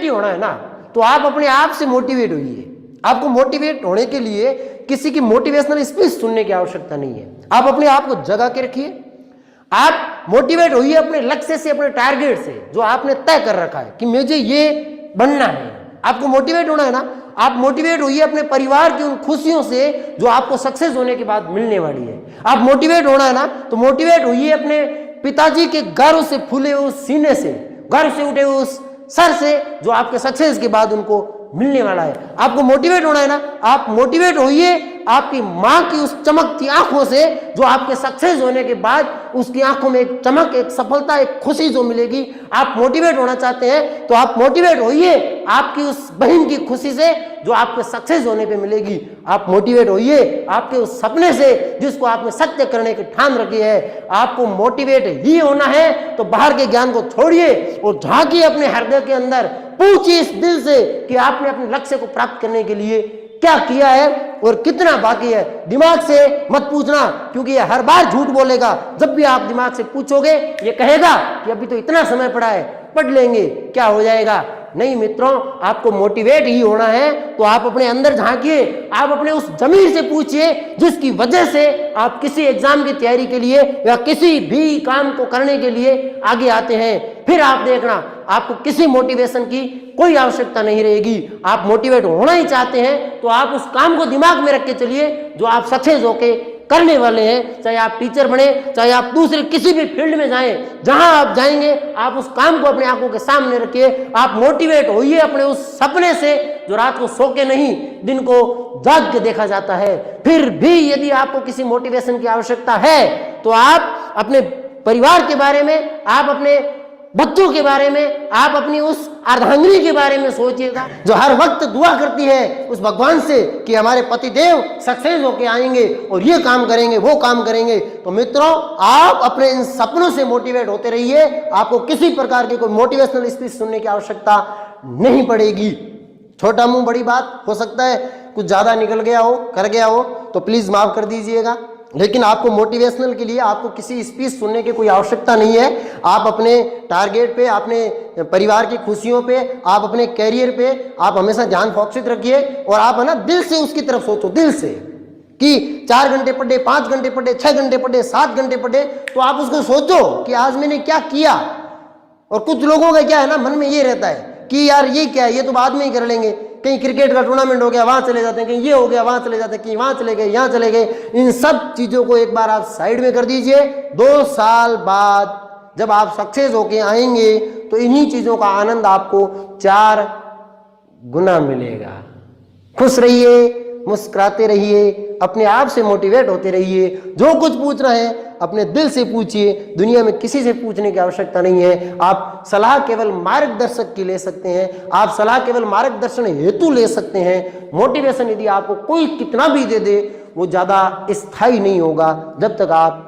होना है ना, तो आप अपने आप से मोटिवेट होइए। आपको मोटिवेट होने के लिए किसी की मोटिवेशनल स्पीच सुनने की आवश्यकता नहीं है। आप अपने आप को जगा के रखिए। आप मोटिवेट होइए अपने लक्ष्य से, अपने टारगेट से, जो आपने तय कर रखा है कि मुझे ये बनना है। आपको मोटिवेट होना है ना, आप मोटिवेट होइए अपने परिवार की उन खुशियों से जो आपको सक्सेस होने के बाद मिलने वाली है। आप मोटिवेट होना है ना, तो मोटिवेट होइए अपने पिताजी के गर्व से फूले उस सीने से, गर्व से उठे उस सर से, जो आपके सक्सेस के बाद उनको मिलने वाला है। आपको मोटिवेट होना है ना, आप मोटिवेट होइए आपकी मां की उस चमकती आंखों से, जो आपके सक्सेस होने के बाद उसकी आंखों में एक चमक, एक सफलता, एक खुशी जो मिलेगी। आप मोटिवेट होना चाहते हैं तो आप मोटिवेट होइए आपकी उस बहन की खुशी से, जो आपके सक्सेस होने पे मिलेगी। आप मोटिवेट होइए आपके उस सपने से जिसको आपने सत्य करने की ठान रखी है। आपको मोटिवेट ही होना है तो बाहर के ज्ञान को छोड़िए और झांकिए अपने हृदय के अंदर, पूछिए इस दिल से कि आपने अपने लक्ष्य को प्राप्त करने के लिए क्या किया है और कितना बाकी है। दिमाग से मत पूछना, क्योंकि ये हर बार झूठ बोलेगा। जब भी आप दिमाग से पूछोगे ये कहेगा कि अभी तो इतना समय पड़ा है, पढ़ लेंगे, क्या हो जाएगा। नहीं मित्रों, आपको मोटिवेट ही होना है तो आप अपने अंदर झांकिए। आप अपने उस जमीर से पूछिए जिसकी वजह से आप किसी एग्जाम की तैयारी के लिए या किसी भी काम को करने के लिए आगे आते हैं। फिर आप देखना, आपको किसी मोटिवेशन की कोई आवश्यकता नहीं रहेगी। आप मोटिवेट होना ही चाहते हैं तो आप उस काम को दिमाग में रख के चलिए जो आप सक्सेस होके करने वाले हैं। चाहे आप टीचर बने, चाहे आप दूसरे किसी भी फील्ड में जाएं, जहां आप जाएंगे आप उस काम को अपने आंखों के सामने रखिए। आप मोटिवेट होइए अपने उस सपने से जो रात को सो के नहीं, दिन को जाग के देखा जाता है। फिर भी यदि आपको किसी मोटिवेशन की आवश्यकता है तो आप अपने परिवार के बारे में, आप अपने बच्चों के बारे में, आप अपनी उस अर्धांगिनी के बारे में सोचिएगा जो हर वक्त दुआ करती है उस भगवान से कि हमारे पतिदेव सक्सेस होके आएंगे और ये काम करेंगे, वो काम करेंगे। तो मित्रों, आप अपने इन सपनों से मोटिवेट होते रहिए। आपको किसी प्रकार की कोई मोटिवेशनल स्पीच सुनने की आवश्यकता नहीं पड़ेगी। छोटा मुंह बड़ी बात, हो सकता है कुछ ज्यादा निकल गया हो, कर गया हो, तो प्लीज माफ कर दीजिएगा। लेकिन आपको मोटिवेशनल के लिए आपको किसी स्पीच सुनने की कोई आवश्यकता नहीं है। आप अपने टारगेट पे, अपने परिवार की खुशियों पे, आप अपने कैरियर पे आप हमेशा ध्यान फोकसित रखिए और आप है ना दिल से उसकी तरफ सोचो, दिल से, कि 4 घंटे पढ़े, 5 घंटे पढ़े, 6 घंटे पढ़े, 7 घंटे पढ़े, तो आप उसको सोचो कि आज मैंने क्या किया। और कुछ लोगों का क्या है ना, मन में ये रहता है कि यार ये क्या है, ये तो बाद में ही कर लेंगे। कहीं क्रिकेट का टूर्नामेंट हो गया, वहां चले जाते हैं, कहीं ये हो गया, वहां चले जाते हैं, कहीं वहां चले गए, यहाँ चले गए। इन सब चीजों को एक बार आप साइड में कर दीजिए। 2 साल बाद जब आप सक्सेस होके आएंगे तो इन्हीं चीजों का आनंद आपको 4 गुना मिलेगा। खुश रहिए, मुस्कुराते रहिए, अपने आप से मोटिवेट होते रहिए। जो कुछ पूछ रहे हैं अपने दिल से पूछिए, दुनिया में किसी से पूछने की आवश्यकता नहीं है। आप सलाह केवल मार्गदर्शक की ले सकते हैं, आप सलाह केवल मार्गदर्शन हेतु ले सकते हैं। मोटिवेशन यदि आपको कोई कितना भी दे दे वो ज्यादा स्थायी नहीं होगा जब तक आप